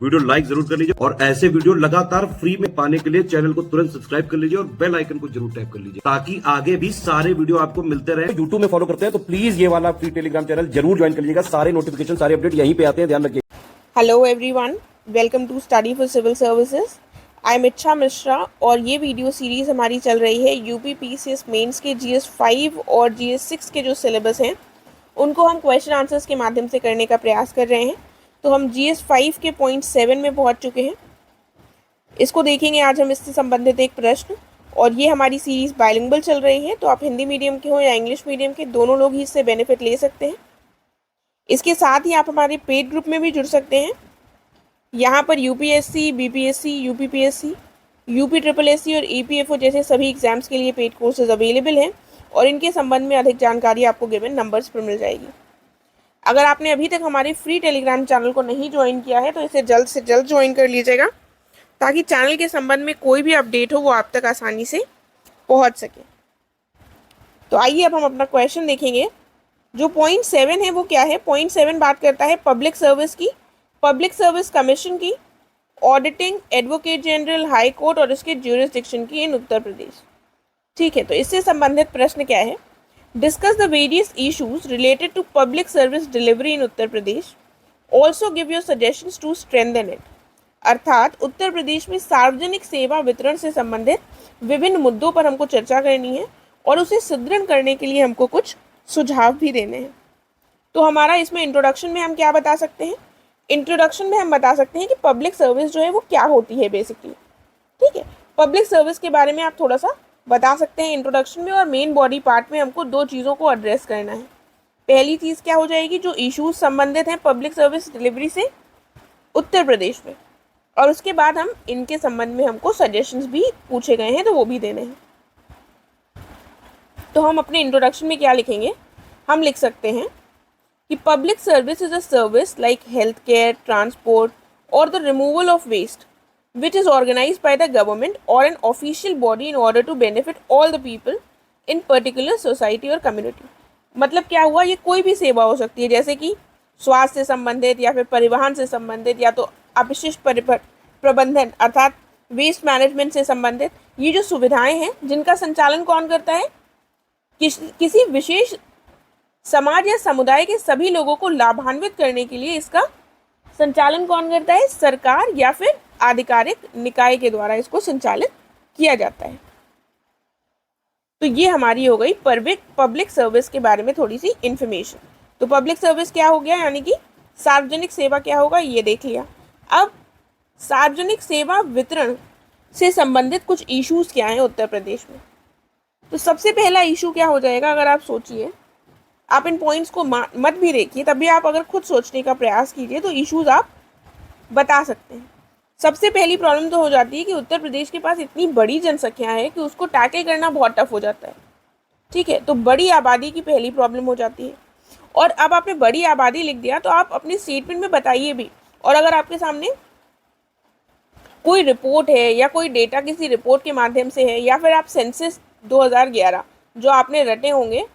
Video like जरूर कर लीजिए और ऐसे वीडियो लगातार फ्री में पाने के लिए चैनल को तुरंत सब्सक्राइब कर लीजिए और बेल आइकन को जरूर टैप कर लीजिए ताकि आगे भी सारे वीडियो आपको मिलते रहे। यूट्यूब में फॉलो करते हैं तो प्लीज ये वाला फ्री टेलीग्राम चैनल जरूर ज्वाइन कर लीजिएगा। सारे नोटिफिकेशन सारे अपडेट यहीं पे आते हैं, ध्यान रखिए। Hello everyone, welcome to study for civil services. I am Ichha Mishra और ये वीडियो सीरीज़ हमारी चल रही है यूपी पीसीएस मेंस के जीएस 5 और जीएस 6 के जो सिलेबस हैं उनको हम क्वेश्चन आंसर्स के माध्यम से करने का प्रयास कर रहे हैं। तो हम जीएस 5 के पॉइंट 7 में पहुंच चुके हैं। इसको देखेंगे आज हम, इससे संबंधित एक प्रश्न। और ये हमारी सीरीज़ बाइलिंगुअल चल रही है, तो आप हिंदी मीडियम के हो या इंग्लिश मीडियम के, दोनों लोग ही इससे बेनिफिट ले सकते हैं। इसके साथ ही आप हमारे पेड ग्रुप में भी जुड़ सकते हैं। यहाँ पर UPSC, BPSC, UPPSC, UP triple SC और ईपीएफओ जैसे सभी एग्जाम्स के लिए पेड कोर्सेज अवेलेबल हैं और इनके संबंध में अधिक जानकारी आपको गिवन नंबर्स पर मिल जाएगी। अगर आपने अभी तक हमारे फ्री टेलीग्राम चैनल को नहीं ज्वाइन किया है तो इसे जल्द से जल्द ज्वाइन कर लीजिएगा ताकि चैनल के संबंध में कोई भी अपडेट हो वो आप तक आसानी से पहुँच सके। तो आइए अब हम अपना क्वेश्चन देखेंगे। जो पॉइंट 7 है वो क्या है? पॉइंट 7 बात करता है पब्लिक सर्विस की, पब्लिक सर्विस कमीशन की, auditing, advocate general, high court और इसके ज्यूरिसडिक्शन की इन उत्तर प्रदेश। ठीक है, तो इससे संबंधित प्रश्न क्या है? Discuss the various issues related to public service delivery in Uttar Pradesh, also give your suggestions to strengthen it. अर्थात उत्तर प्रदेश में सार्वजनिक सेवा वितरण से संबंधित विभिन्न मुद्दों पर हमको चर्चा करनी है और उसे सुदृढ़ करने के लिए हमको कुछ सुझाव भी देने हैं। तो हमारा इसमें इंट्रोडक्शन में हम क्या बता सकते हैं? इंट्रोडक्शन में हम बता सकते हैं कि पब्लिक सर्विस जो है वो क्या होती है बेसिकली। ठीक है, पब्लिक सर्विस के बारे में आप थोड़ा सा बता सकते हैं इंट्रोडक्शन में, और मेन बॉडी पार्ट में हमको दो चीज़ों को एड्रेस करना है। पहली चीज़ क्या हो जाएगी? जो इश्यूज संबंधित हैं पब्लिक सर्विस डिलीवरी से उत्तर प्रदेश में, और उसके बाद हम इनके संबंध में हमको सजेशंस भी पूछे गए हैं तो वो भी देने हैं। तो हम अपने इंट्रोडक्शन में क्या लिखेंगे? हम लिख सकते हैं कि public service is a service like health care, transport और the removal of waste which is organised by the government और an official body in order to benefit all the people in particular society और community. मतलब क्या हुआ? ये कोई भी सेवा हो सकती है, जैसे कि स्वास्थ्य से संबंधित या फिर परिवहन से संबंधित या तो अपशिष्ट प्रबंधन अर्थात वेस्ट मैनेजमेंट से संबंधित। ये जो सुविधाएं हैं जिनका संचालन कौन करता है? किसी विशेष समाज या समुदाय के सभी लोगों को लाभान्वित करने के लिए इसका संचालन कौन करता है? सरकार या फिर आधिकारिक निकाय के द्वारा इसको संचालित किया जाता है। तो ये हमारी हो गई पब्लिक सर्विस के बारे में थोड़ी सी इंफॉर्मेशन। तो पब्लिक सर्विस क्या हो गया, यानी कि सार्वजनिक सेवा क्या होगा, ये देख लिया। अब सार्वजनिक सेवा वितरण से संबंधित कुछ इश्यूज क्या हैं उत्तर प्रदेश में? तो सबसे पहला इशू क्या हो जाएगा? अगर आप सोचिए, आप इन पॉइंट्स को मत भी देखिए, तब भी आप अगर खुद सोचने का प्रयास कीजिए तो इश्यूज आप बता सकते हैं। सबसे पहली प्रॉब्लम तो हो जाती है कि उत्तर प्रदेश के पास इतनी बड़ी जनसंख्या है कि उसको टैकल करना बहुत टफ हो जाता है। ठीक है, तो बड़ी आबादी की पहली प्रॉब्लम हो जाती है। और अब आपने बड़ी आबादी लिख दिया तो आप अपने स्टेटमेंट में बताइए भी। और अगर आपके सामने कोई रिपोर्ट है या कोई डेटा किसी रिपोर्ट के माध्यम से है, या फिर आप सेंसस 2011 जो आपने रटे होंगे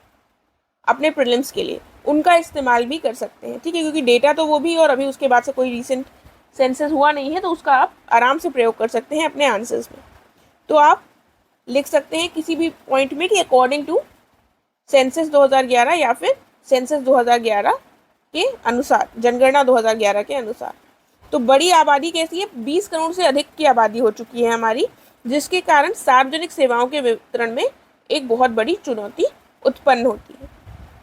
अपने प्रीलिम्स के लिए, उनका इस्तेमाल भी कर सकते हैं। ठीक है, क्योंकि डेटा तो वो भी, और अभी उसके बाद से कोई रीसेंट सेंसस हुआ नहीं है, तो उसका आप आराम से प्रयोग कर सकते हैं अपने आंसर्स में। तो आप लिख सकते हैं किसी भी पॉइंट में कि अकॉर्डिंग टू सेंसस 2011 या फिर सेंसस 2011 के अनुसार, जनगणना 2011 के अनुसार। तो बड़ी आबादी कैसी है? 20 करोड़ से अधिक की आबादी हो चुकी है हमारी, जिसके कारण सार्वजनिक सेवाओं के वितरण में एक बहुत बड़ी चुनौती उत्पन्न होती है।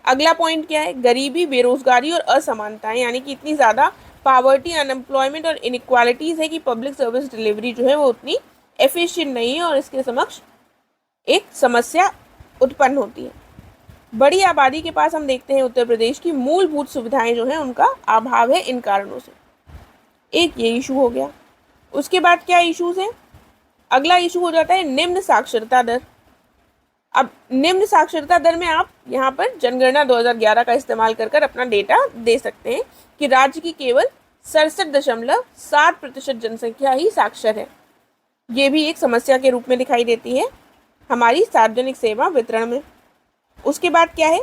अगला पॉइंट क्या है? गरीबी, बेरोजगारी और असमानताएं, यानी कि इतनी ज़्यादा पावर्टी, अनएम्प्लॉयमेंट और इनइक्वालिटीज़ है कि पब्लिक सर्विस डिलीवरी जो है वो उतनी एफिशिएंट नहीं है और इसके समक्ष एक समस्या उत्पन्न होती है। बड़ी आबादी के पास हम देखते हैं उत्तर प्रदेश की मूलभूत सुविधाएं जो हैं उनका अभाव है इन कारणों से। एक ये इशू हो गया। उसके बाद क्या इशूज़ हैं? अगला इशू हो जाता है निम्न साक्षरता दर। अब निम्न साक्षरता दर में आप यहाँ पर जनगणना 2011 का इस्तेमाल कर अपना डेटा दे सकते हैं कि राज्य की केवल 67.7% जनसंख्या ही साक्षर है। ये भी एक समस्या के रूप में दिखाई देती है हमारी सार्वजनिक सेवा वितरण में। उसके बाद क्या है?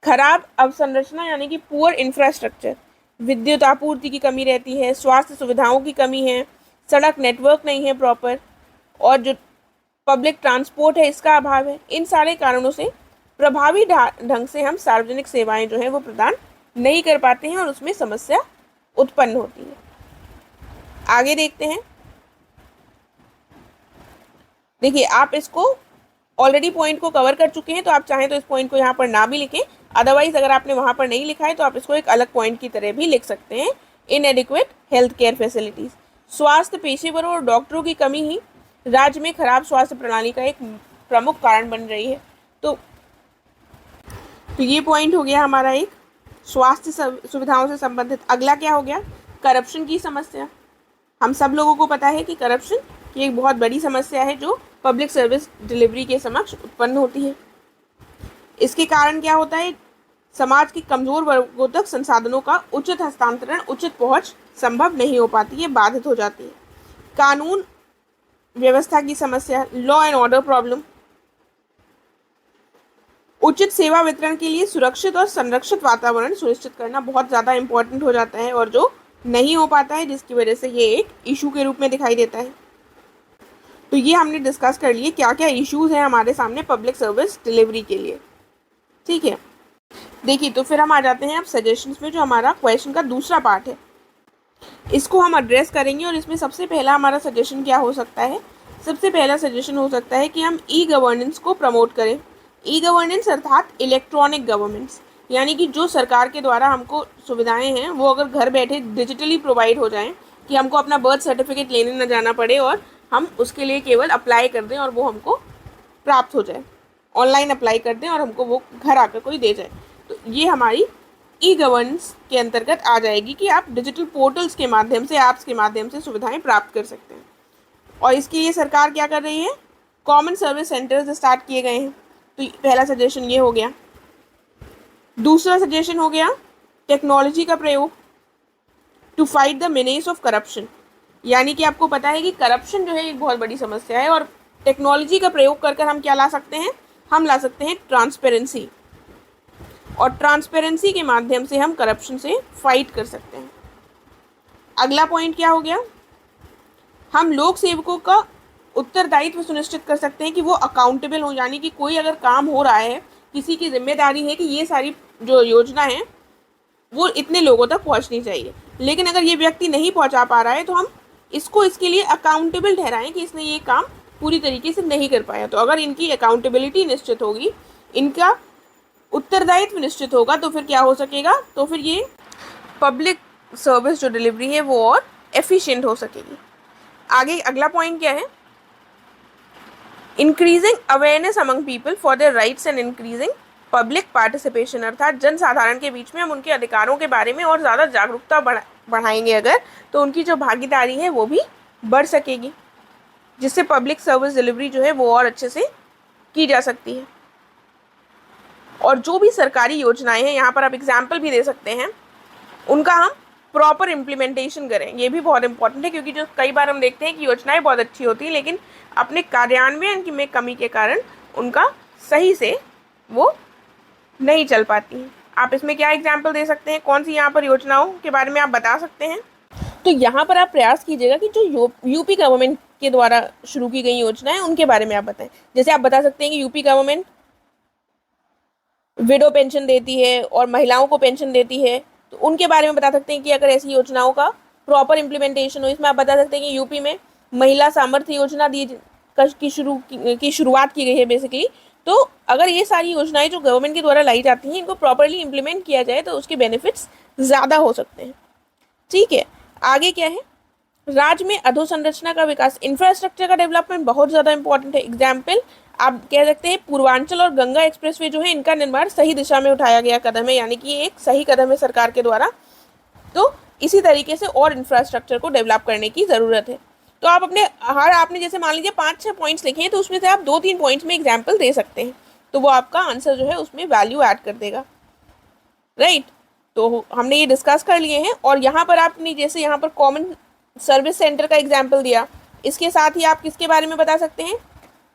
खराब अवसंरचना, यानी कि पुअर इंफ्रास्ट्रक्चर। विद्युत आपूर्ति की कमी रहती है, स्वास्थ्य सुविधाओं की कमी है, सड़क नेटवर्क नहीं है प्रॉपर, और जो पब्लिक ट्रांसपोर्ट है इसका अभाव है। इन सारे कारणों से प्रभावी ढंग से हम सार्वजनिक सेवाएं जो है वो प्रदान नहीं कर पाते हैं और उसमें समस्या उत्पन्न होती है। आगे देखते हैं। देखिए, आप इसको ऑलरेडी पॉइंट को कवर कर चुके हैं, तो आप चाहें तो इस पॉइंट को यहाँ पर ना भी लिखें, अदरवाइज अगर आपने वहाँ पर नहीं लिखा है तो आप इसको एक अलग पॉइंट की तरह भी लिख सकते हैं। इनएडिक्वेट हेल्थ केयर फैसिलिटीज़, स्वास्थ्य पेशेवरों और डॉक्टरों की कमी ही राज्य में खराब स्वास्थ्य प्रणाली का एक प्रमुख कारण बन रही है। तो ये पॉइंट हो गया हमारा एक स्वास्थ्य सुविधाओं से संबंधित। अगला क्या हो गया? करप्शन की समस्या। हम सब लोगों को पता है कि करप्शन की एक बहुत बड़ी समस्या है जो पब्लिक सर्विस डिलीवरी के समक्ष उत्पन्न होती है। इसके कारण क्या होता है? समाज के कमजोर वर्गों तक संसाधनों का उचित हस्तांतरण, उचित पहुंच संभव नहीं हो पाती है, बाधित हो जाती है। कानून व्यवस्था की समस्या, लॉ एंड ऑर्डर प्रॉब्लम। उचित सेवा वितरण के लिए सुरक्षित और संरक्षित वातावरण सुनिश्चित करना बहुत ज़्यादा इम्पोर्टेंट हो जाता है, और जो नहीं हो पाता है जिसकी वजह से ये एक इशू के रूप में दिखाई देता है। तो ये हमने डिस्कस कर लिए क्या क्या इश्यूज हैं हमारे सामने पब्लिक सर्विस डिलीवरी के लिए। ठीक है, देखिए तो फिर हम आ जाते हैं अब सजेशंस में, जो हमारा क्वेश्चन का दूसरा पार्ट है। इसको हम एड्रेस करेंगे और इसमें सबसे पहला हमारा सजेशन क्या हो सकता है? सबसे पहला सजेशन हो सकता है कि हम ई गवर्नेंस को प्रमोट करें। ई गवर्नेंस अर्थात इलेक्ट्रॉनिक गवर्नेंस, यानी कि जो सरकार के द्वारा हमको सुविधाएं हैं वो अगर घर बैठे डिजिटली प्रोवाइड हो जाएं, कि हमको अपना बर्थ सर्टिफिकेट लेने न जाना पड़े और हम उसके लिए केवल अप्लाई कर दें और वो हमको प्राप्त हो जाए, ऑनलाइन अप्लाई कर दें और हमको वो घर आकर कोई दे जाए। तो ये हमारी ई गवर्नेंस के अंतर्गत आ जाएगी कि आप डिजिटल पोर्टल्स के माध्यम से, ऐप्स के माध्यम से सुविधाएं प्राप्त कर सकते हैं। और इसके लिए सरकार क्या कर रही है? कॉमन सर्विस सेंटर्स स्टार्ट किए गए हैं। तो पहला सजेशन ये हो गया। दूसरा सजेशन हो गया टेक्नोलॉजी का प्रयोग to fight the menace of corruption, यानी कि आपको पता है कि करप्शन जो है एक बहुत बड़ी समस्या है, और टेक्नोलॉजी का प्रयोग कर हम क्या ला सकते हैं? हम ला सकते हैं ट्रांसपेरेंसी, और ट्रांसपेरेंसी के माध्यम से हम करप्शन से फाइट कर सकते हैं। अगला पॉइंट क्या हो गया? हम लोक सेवकों का उत्तरदायित्व सुनिश्चित कर सकते हैं कि वो अकाउंटेबल हो, यानी कि कोई अगर काम हो रहा है, किसी की जिम्मेदारी है कि ये सारी जो योजना है वो इतने लोगों तक पहुंचनी चाहिए, लेकिन अगर ये व्यक्ति नहीं पहुंचा पा रहा है तो हम इसको इसके लिए अकाउंटेबल ठहराएं कि इसने ये काम पूरी तरीके से नहीं कर पाया। तो अगर इनकी अकाउंटेबिलिटी निश्चित होगी, इनका उत्तरदायित्व निश्चित होगा, तो फिर क्या हो सकेगा? तो फिर ये पब्लिक सर्विस जो डिलीवरी है वो और एफिशिएंट हो सकेगी। आगे अगला पॉइंट क्या है? Increasing awareness among people for their rights and increasing public participation, अर्थात जनसाधारण के बीच में हम उनके अधिकारों के बारे में और ज़्यादा जागरूकता बढ़ाएंगे अगर, तो उनकी जो भागीदारी है वो भी बढ़ सकेगी, जिससे पब्लिक सर्विस डिलीवरी जो है वो और अच्छे से की जा सकती है। और जो भी सरकारी योजनाएं हैं, यहाँ पर आप एग्जाम्पल भी दे सकते हैं, उनका हम प्रॉपर इम्प्लीमेंटेशन करें। ये भी बहुत इंपॉर्टेंट है, क्योंकि जो कई बार हम देखते हैं कि योजनाएं बहुत अच्छी होती हैं लेकिन अपने कार्यान्वयन की में कमी के कारण उनका सही से वो नहीं चल पाती हैं। आप इसमें क्या एग्जाम्पल दे सकते हैं? कौन सी यहाँ पर योजनाओं के बारे में आप बता सकते हैं? तो यहाँ पर आप प्रयास कीजिएगा कि जो यूपी गवर्नमेंट के द्वारा शुरू की गई योजनाएं उनके बारे में आप बताएं। जैसे आप बता सकते हैं कि यूपी गवर्नमेंट विडो पेंशन देती है और महिलाओं को पेंशन देती है, तो उनके बारे में बता सकते हैं कि अगर ऐसी योजनाओं का प्रॉपर इम्प्लीमेंटेशन हो। इसमें आप बता सकते हैं कि यूपी में महिला सामर्थ्य योजना की शुरुआत की गई है बेसिकली। तो अगर ये सारी योजनाएं जो गवर्नमेंट के द्वारा लाई जाती हैं, इनको प्रॉपरली इम्प्लीमेंट किया जाए तो उसके बेनिफिट्स ज़्यादा हो सकते हैं। ठीक है, आगे क्या है? राज्य में अधोसंरचना का विकास, इंफ्रास्ट्रक्चर का डेवलपमेंट बहुत ज़्यादा इंपॉर्टेंट है। एग्जाम्पल आप कह सकते हैं पूर्वांचल और गंगा एक्सप्रेसवे जो है, इनका निर्माण सही दिशा में उठाया गया कदम है, यानी कि एक सही कदम है सरकार के द्वारा। तो इसी तरीके से और इंफ्रास्ट्रक्चर को डेवलप करने की ज़रूरत है। तो आप आपने जैसे मान लीजिए 5-6 पॉइंट्स लिखे हैं, तो उसमें से आप 2-3 पॉइंट्स में एग्जाम्पल दे सकते हैं, तो वो आपका आंसर जो है उसमें वैल्यू ऐड कर देगा। राइट, तो हमने ये डिस्कस कर लिए हैं। और यहाँ पर आपने जैसे यहाँ पर कॉमन सर्विस सेंटर का एग्जाम्पल दिया, इसके साथ ही आप किसके बारे में बता सकते हैं?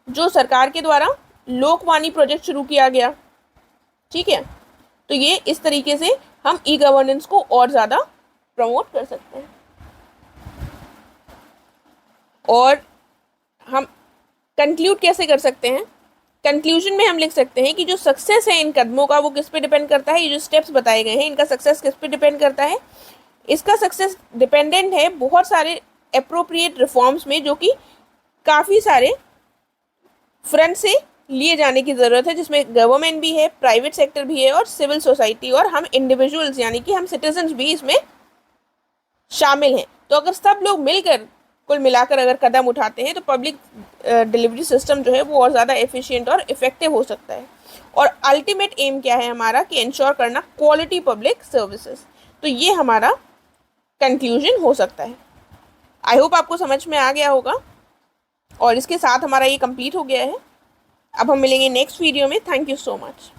जो सरकार के द्वारा लोकवाणी प्रोजेक्ट शुरू किया गया। ठीक है, तो ये इस तरीके से हम ई गवर्नेंस को और ज़्यादा प्रमोट कर सकते हैं। और हम कंक्लूड कैसे कर सकते हैं? कंक्लूजन में हम लिख सकते हैं कि जो सक्सेस है इन कदमों का वो किस पे डिपेंड करता है, ये जो स्टेप्स बताए गए हैं इनका सक्सेस किस पे डिपेंड करता है? इसका सक्सेस डिपेंडेंट है बहुत सारे एप्रोप्रिएट रिफॉर्म्स में, जो कि काफ़ी सारे फ्रंट से लिए जाने की ज़रूरत है, जिसमें गवर्नमेंट भी है, प्राइवेट सेक्टर भी है और सिविल सोसाइटी, और हम इंडिविजुअल्स यानी कि हम सिटीजन्स भी इसमें शामिल हैं। तो अगर सब लोग मिलकर कुल मिलाकर अगर कदम उठाते हैं तो पब्लिक डिलीवरी सिस्टम जो है वो और ज़्यादा एफिशिएंट और इफ़ेक्टिव हो सकता है। और अल्टीमेट एम क्या है हमारा कि इंश्योर करना क्वालिटी पब्लिक सर्विसेज। तो ये हमारा कंक्लूजन हो सकता है। आई होप आपको समझ में आ गया होगा, और इसके साथ हमारा ये कंप्लीट हो गया है। अब हम मिलेंगे नेक्स्ट वीडियो में। Thank you so much.